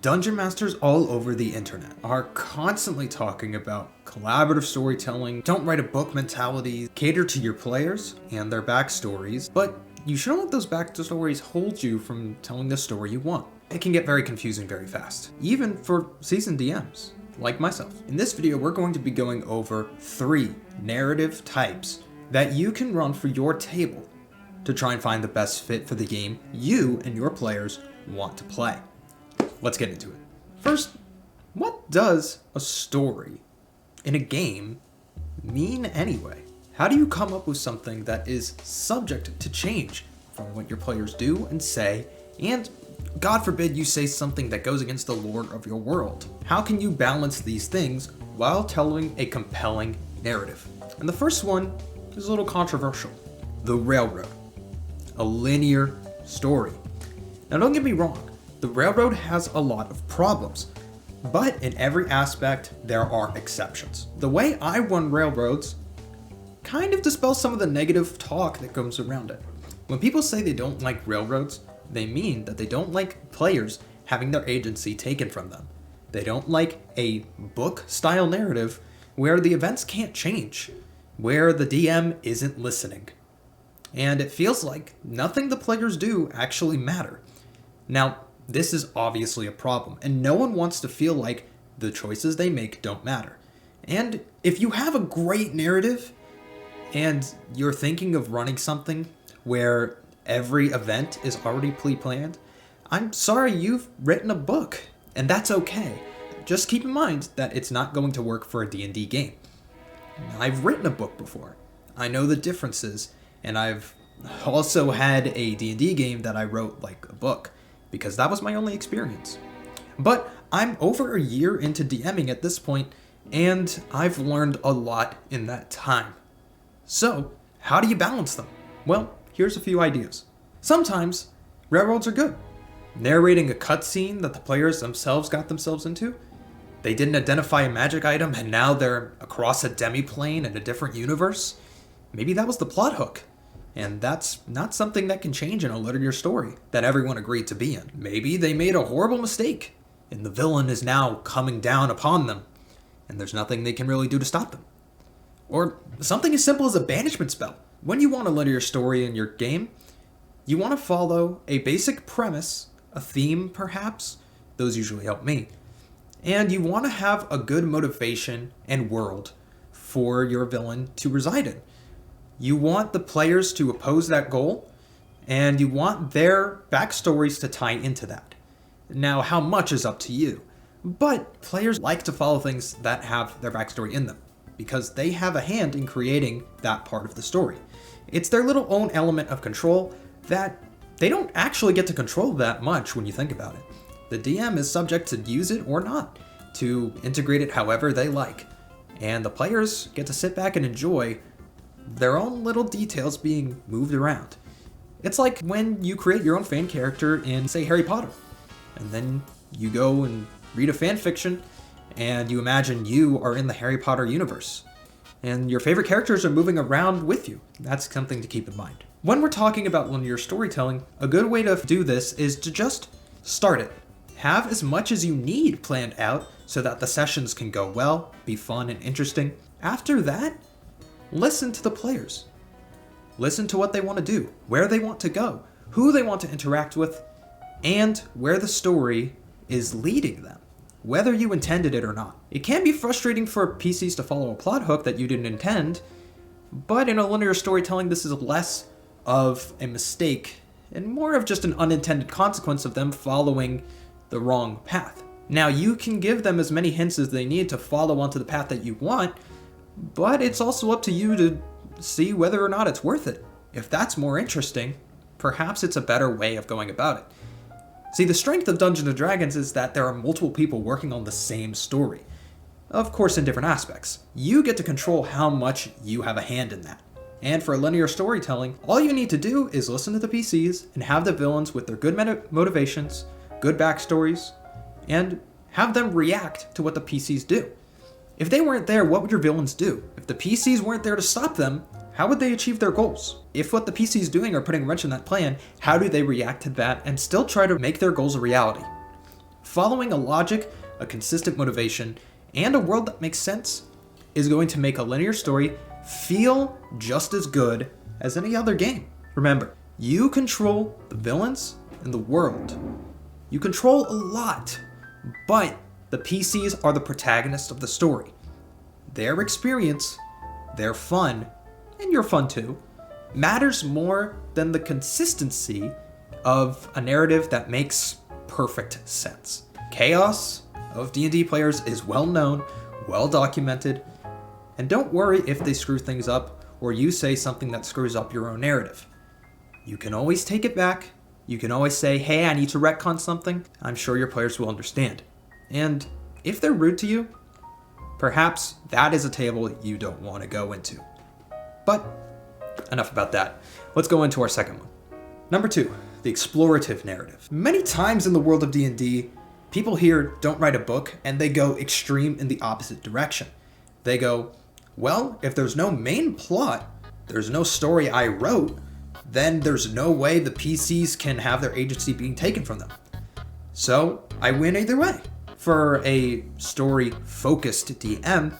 Dungeon masters all over the internet are constantly talking about collaborative storytelling, don't write a book mentality, cater to your players and their backstories, but you shouldn't let those backstories hold you from telling the story you want. It can get very confusing very fast, even for seasoned DMs, like myself. In this video, we're going to be going over 3 narrative types that you can run for your table to try and find the best fit for the game you and your players want to play. Let's get into it. First, what does a story in a game mean anyway? How do you come up with something that is subject to change from what your players do and say, and God forbid you say something that goes against the lore of your world? How can you balance these things while telling a compelling narrative? And the first one is a little controversial. The Railroad. A linear story. Now don't get me wrong, the Railroad has a lot of problems, but in every aspect there are exceptions. The way I run Railroads kind of dispels some of the negative talk that comes around it. When people say they don't like Railroads, they mean that they don't like players having their agency taken from them. They don't like a book-style narrative where the events can't change, where the DM isn't listening. And it feels like nothing the players do actually matter. Now, this is obviously a problem, and no one wants to feel like the choices they make don't matter. And if you have a great narrative, and you're thinking of running something where every event is already pre-planned, I'm sorry, you've written a book, and that's okay. Just keep in mind that it's not going to work for a D&D game. I've written a book before. I know the differences, and I've also had a D&D game that I wrote like a book, because that was my only experience. But I'm over a year into DMing at this point, and I've learned a lot in that time. So, how do you balance them? Well, here's a few ideas. Sometimes, railroads are good. Narrating a cutscene that the players themselves got themselves into. They didn't identify a magic item and now they're across a demiplane in a different universe. Maybe that was the plot hook. And that's not something that can change in a linear story that everyone agreed to be in. Maybe they made a horrible mistake and the villain is now coming down upon them and there's nothing they can really do to stop them. Or something as simple as a banishment spell. When you want a linear story in your game, you want to follow a basic premise, a theme perhaps, those usually help me, and you want to have a good motivation and world for your villain to reside in. You want the players to oppose that goal, and you want their backstories to tie into that. Now, how much is up to you, but players like to follow things that have their backstory in them, because they have a hand in creating that part of the story. It's their little own element of control that they don't actually get to control that much when you think about it. The DM is subject to use it or not, to integrate it however they like, and the players get to sit back and enjoy their own little details being moved around. It's like when you create your own fan character in, say, Harry Potter, and then you go and read a fan fiction and you imagine you are in the Harry Potter universe, and your favorite characters are moving around with you. That's something to keep in mind. When we're talking about linear storytelling, a good way to do this is to just start it. Have as much as you need planned out so that the sessions can go well, be fun and interesting. After that, listen to the players. Listen to what they want to do, where they want to go, who they want to interact with, and where the story is leading them, whether you intended it or not. It can be frustrating for PCs to follow a plot hook that you didn't intend, but in a linear storytelling, this is less of a mistake and more of just an unintended consequence of them following the wrong path. Now, you can give them as many hints as they need to follow onto the path that you want, but it's also up to you to see whether or not it's worth it. If that's more interesting, perhaps it's a better way of going about it. See, the strength of Dungeons & Dragons is that there are multiple people working on the same story. Of course, in different aspects. You get to control how much you have a hand in that. And for linear storytelling, all you need to do is listen to the PCs and have the villains with their good motivations, good backstories, and have them react to what the PCs do. If they weren't there, what would your villains do? If the PCs weren't there to stop them, how would they achieve their goals? If what the PC's doing are putting a wrench in that plan, how do they react to that and still try to make their goals a reality? Following a logic, a consistent motivation, and a world that makes sense is going to make a linear story feel just as good as any other game. Remember, you control the villains and the world. You control a lot, but the PCs are the protagonists of the story. Their experience, their fun, and your fun too, matters more than the consistency of a narrative that makes perfect sense. Chaos of D&D players is well known, well documented, and don't worry if they screw things up or you say something that screws up your own narrative. You can always take it back. You can always say, hey, I need to retcon something. I'm sure your players will understand. And if they're rude to you, perhaps that is a table you don't want to go into. But enough about that. Let's go into our second one. Number 2, the explorative narrative. Many times in the world of D&D, people hear don't write a book and they go extreme in the opposite direction. They go, well, if there's no main plot, there's no story I wrote, then there's no way the PCs can have their agency being taken from them. So I win either way. For a story-focused DM,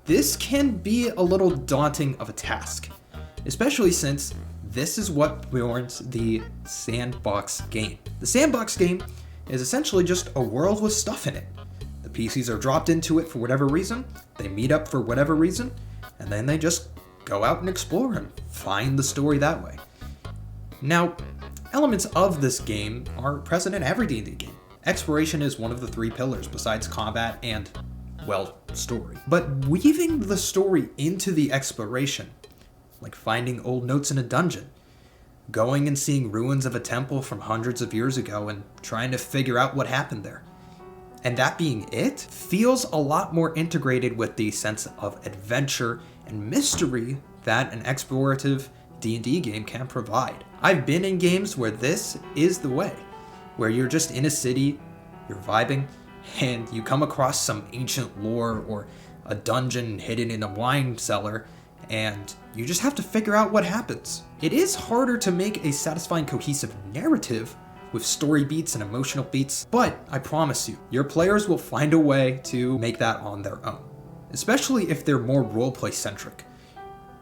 this can be a little daunting of a task, especially since this is what warrants the sandbox game. The sandbox game is essentially just a world with stuff in it. The PCs are dropped into it for whatever reason, they meet up for whatever reason, and then they just go out and explore and find the story that way. Now, elements of this game are present in every D&D game. Exploration is one of the 3 pillars besides combat and, well, story. But weaving the story into the exploration, like finding old notes in a dungeon, going and seeing ruins of a temple from hundreds of years ago and trying to figure out what happened there, and that being it, feels a lot more integrated with the sense of adventure and mystery that an explorative D&D game can provide. I've been in games where this is the way, where you're just in a city, you're vibing, and you come across some ancient lore or a dungeon hidden in a wine cellar, and you just have to figure out what happens. It is harder to make a satisfying, cohesive narrative with story beats and emotional beats, but I promise you, your players will find a way to make that on their own, especially if they're more roleplay centric.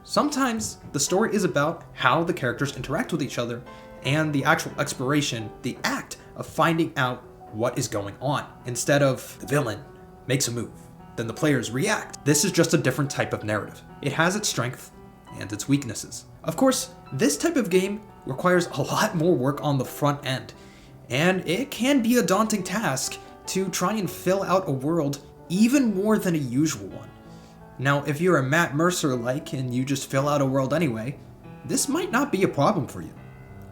Sometimes the story is about how the characters interact with each other and the actual exploration, the act of finding out what is going on, instead of the villain makes a move, then the players react. This is just a different type of narrative. It has its strengths and its weaknesses. Of course, this type of game requires a lot more work on the front end, and it can be a daunting task to try and fill out a world even more than a usual one. Now, if you're a Matt Mercer-like and you just fill out a world anyway, this might not be a problem for you.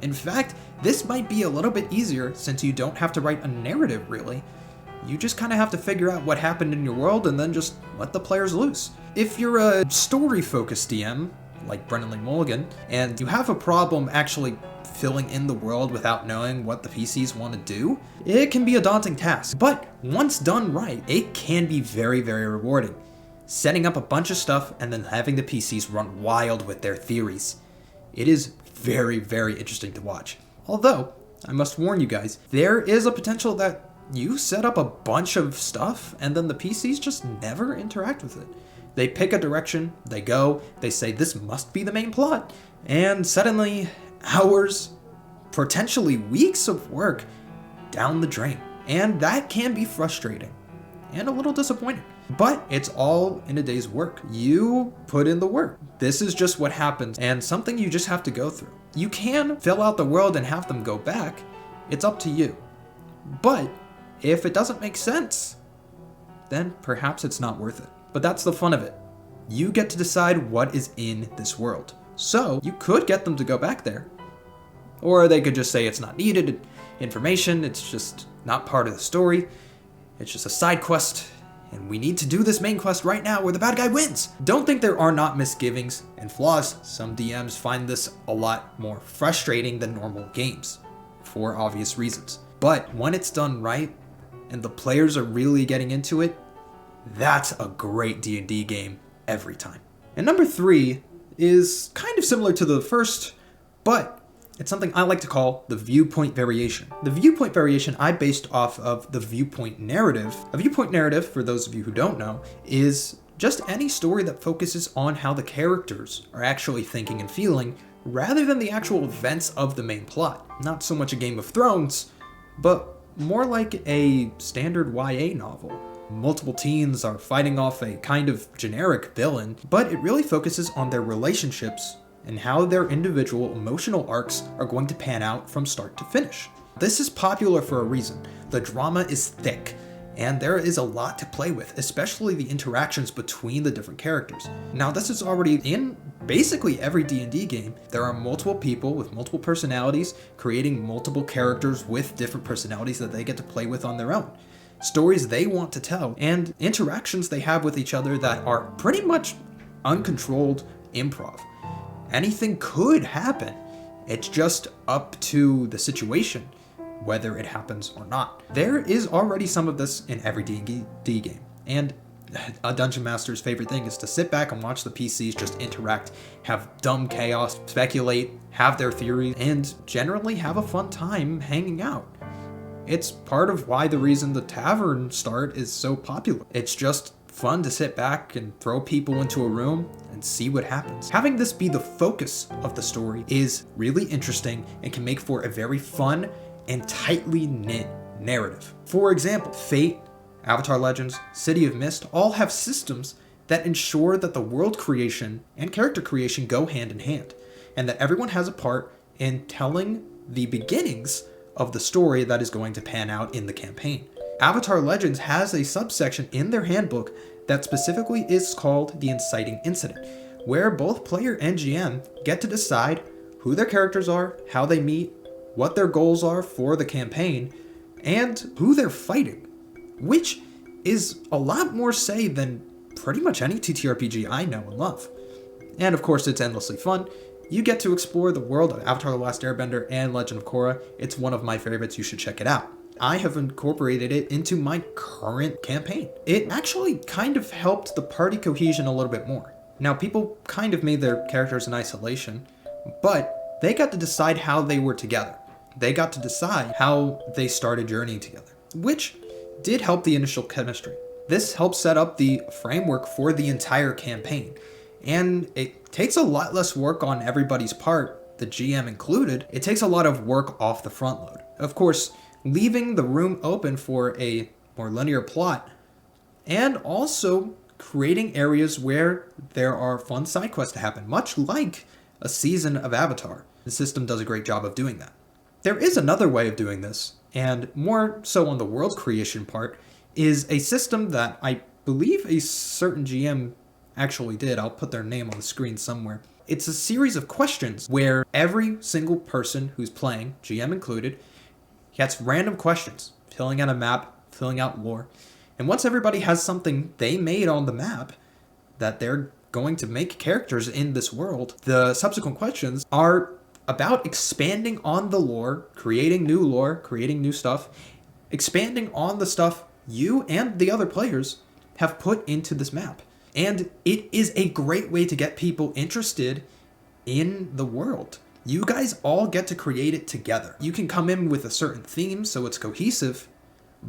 In fact, this might be a little bit easier since you don't have to write a narrative really. You just kind of have to figure out what happened in your world and then just let the players loose. If you're a story-focused DM, like Brendan Lee Mulligan, and you have a problem actually filling in the world without knowing what the PCs want to do, it can be a daunting task. But once done right, it can be very, very rewarding. Setting up a bunch of stuff and then having the PCs run wild with their theories. It is very, very interesting to watch. Although, I must warn you guys, there is a potential that you set up a bunch of stuff and then the PCs just never interact with it. They pick a direction, they go, they say this must be the main plot, and suddenly hours, potentially weeks of work down the drain. And that can be frustrating and a little disappointing. But it's all in a day's work. You put in the work. This is just what happens and something you just have to go through. You can fill out the world and have them go back. It's up to you. But if it doesn't make sense, then perhaps it's not worth it. But that's the fun of it. You get to decide what is in this world. So you could get them to go back there. Or they could just say it's not needed information, it's just not part of the story. It's just a side quest, and we need to do this main quest right now where the bad guy wins. Don't think there are not misgivings and flaws. Some DMs find this a lot more frustrating than normal games, for obvious reasons. But when it's done right, and the players are really getting into it, that's a great D&D game every time. And number 3 is kind of similar to the first, but It's something I like to call the Viewpoint Variation. The Viewpoint Variation I based off of the Viewpoint Narrative. A Viewpoint Narrative, for those of you who don't know, is just any story that focuses on how the characters are actually thinking and feeling, rather than the actual events of the main plot. Not so much a Game of Thrones, but more like a standard YA novel. Multiple teens are fighting off a kind of generic villain, but it really focuses on their relationships and how their individual emotional arcs are going to pan out from start to finish. This is popular for a reason. The drama is thick, and there is a lot to play with, especially the interactions between the different characters. Now, this is already in basically every D&D game. There are multiple people with multiple personalities creating multiple characters with different personalities that they get to play with on their own. Stories they want to tell, and interactions they have with each other that are pretty much uncontrolled improv. Anything could happen. It's just up to the situation, whether it happens or not. There is already some of this in every D&D game, and a Dungeon Master's favorite thing is to sit back and watch the PCs just interact, have dumb chaos, speculate, have their theories, and generally have a fun time hanging out. It's part of why the reason the Tavern start is so popular. It's just fun to sit back and throw people into a room and see what happens. Having this be the focus of the story is really interesting and can make for a very fun and tightly knit narrative. For example, Fate, Avatar Legends, City of Mist all have systems that ensure that the world creation and character creation go hand in hand, and that everyone has a part in telling the beginnings of the story that is going to pan out in the campaign. Avatar Legends has a subsection in their handbook that specifically is called the Inciting Incident, where both player and GM get to decide who their characters are, how they meet, what their goals are for the campaign, and who they're fighting, which is a lot more say than pretty much any TTRPG I know and love. And of course, it's endlessly fun. You get to explore the world of Avatar The Last Airbender and Legend of Korra. It's one of my favorites, you should check it out. I have incorporated it into my current campaign. It actually kind of helped the party cohesion a little bit more. Now, people kind of made their characters in isolation, but they got to decide how they were together. They got to decide how they started journeying together, which did help the initial chemistry. This helps set up the framework for the entire campaign, and it takes a lot less work on everybody's part, the GM included. It takes a lot of work off the front load. Of course, leaving the room open for a more linear plot, and also creating areas where there are fun side quests to happen, much like a season of Avatar. The system does a great job of doing that. There is another way of doing this, and more so on the world creation part, is a system that I believe a certain GM actually did. I'll put their name on the screen somewhere. It's a series of questions where every single person who's playing, GM included, gets random questions, filling out a map, filling out lore. And once everybody has something they made on the map that they're going to make characters in this world, the subsequent questions are about expanding on the lore, creating new stuff, expanding on the stuff you and the other players have put into this map. And it is a great way to get people interested in the world. You guys all get to create it together. You can come in with a certain theme so it's cohesive,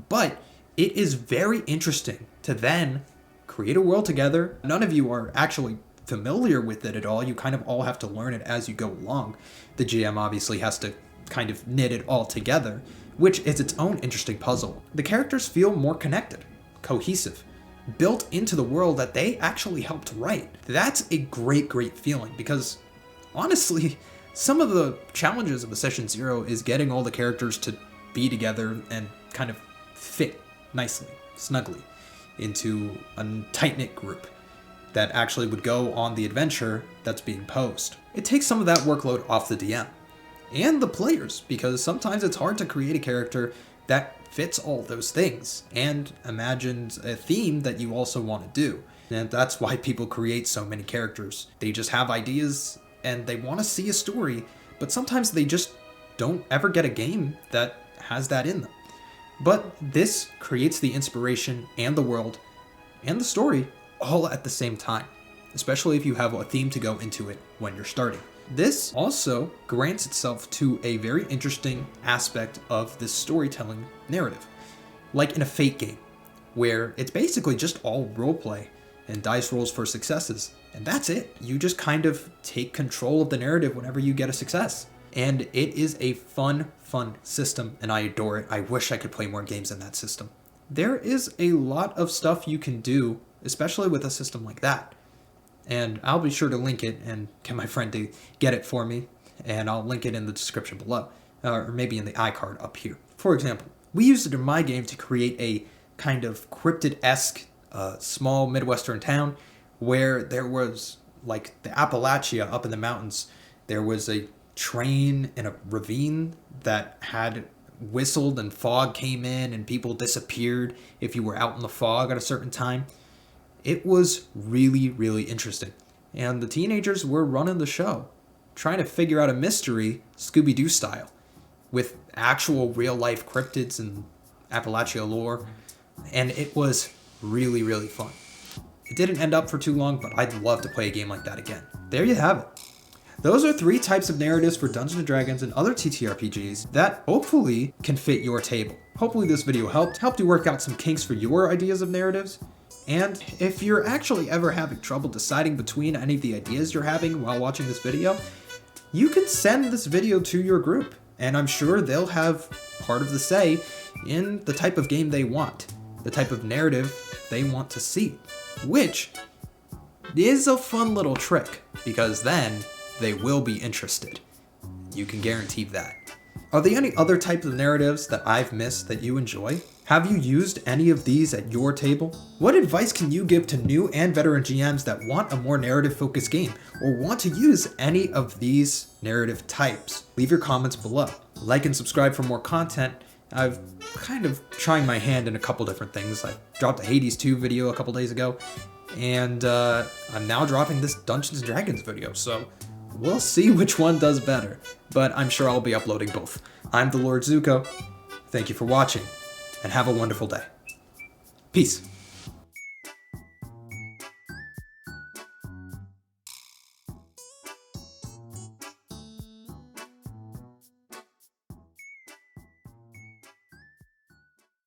but it is very interesting to then create a world together. None of you are actually familiar with it at all. You kind of all have to learn it as you go along. The GM obviously has to kind of knit it all together, which is its own interesting puzzle. The characters feel more connected, cohesive, built into the world that they actually helped write. That's a great, great feeling, because honestly, some of the challenges of a Session Zero is getting all the characters to be together and kind of fit nicely, snugly, into a tight-knit group that actually would go on the adventure that's being posed. It takes some of that workload off the DM and the players, because sometimes it's hard to create a character that fits all those things and imagines a theme that you also want to do. And that's why people create so many characters. They just have ideas and they want to see a story, but sometimes they just don't ever get a game that has that in them. But this creates the inspiration and the world and the story all at the same time, especially if you have a theme to go into it when you're starting. This also grants itself to a very interesting aspect of this storytelling narrative, like in a Fate game, where it's basically just all roleplay and dice rolls for successes, and that's it. You just kind of take control of the narrative whenever you get a success. And it is a fun system, and I adore it. I wish I could play more games in that system. There is a lot of stuff you can do, especially with a system like that. And I'll be sure to link it and get my friend to get it for me, and I'll link it in the description below, or maybe in the iCard up here. For example, we used it in my game to create a kind of cryptid-esque small Midwestern town where there was, like, the Appalachia up in the mountains. There was a train in a ravine that had whistled and fog came in and people disappeared if you were out in the fog at a certain time. It was really interesting. And the teenagers were running the show, trying to figure out a mystery Scooby-Doo style with actual real-life cryptids and Appalachia lore. And it was really fun. It didn't end up for too long, but I'd love to play a game like that again. There you have it. Those are 3 types of narratives for Dungeons & Dragons and other TTRPGs that hopefully can fit your table. Hopefully this video helped you work out some kinks for your ideas of narratives. And if you're actually ever having trouble deciding between any of the ideas you're having while watching this video, you can send this video to your group, and I'm sure they'll have part of the say in the type of game they want, the type of narrative they want to see, which is a fun little trick, because then they will be interested. You can guarantee that. Are there any other types of narratives that I've missed that you enjoy? Have you used any of these at your table? What advice can you give to new and veteran GMs that want a more narrative-focused game, or want to use any of these narrative types? Leave your comments below. Like and subscribe for more content. I've kind of trying my hand in a couple different things. I dropped a Hades 2 video a couple days ago, and I'm now dropping this Dungeons & Dragons video, so we'll see which one does better, but I'm sure I'll be uploading both. I'm the Lord Zuko. Thank you for watching, and have a wonderful day. Peace.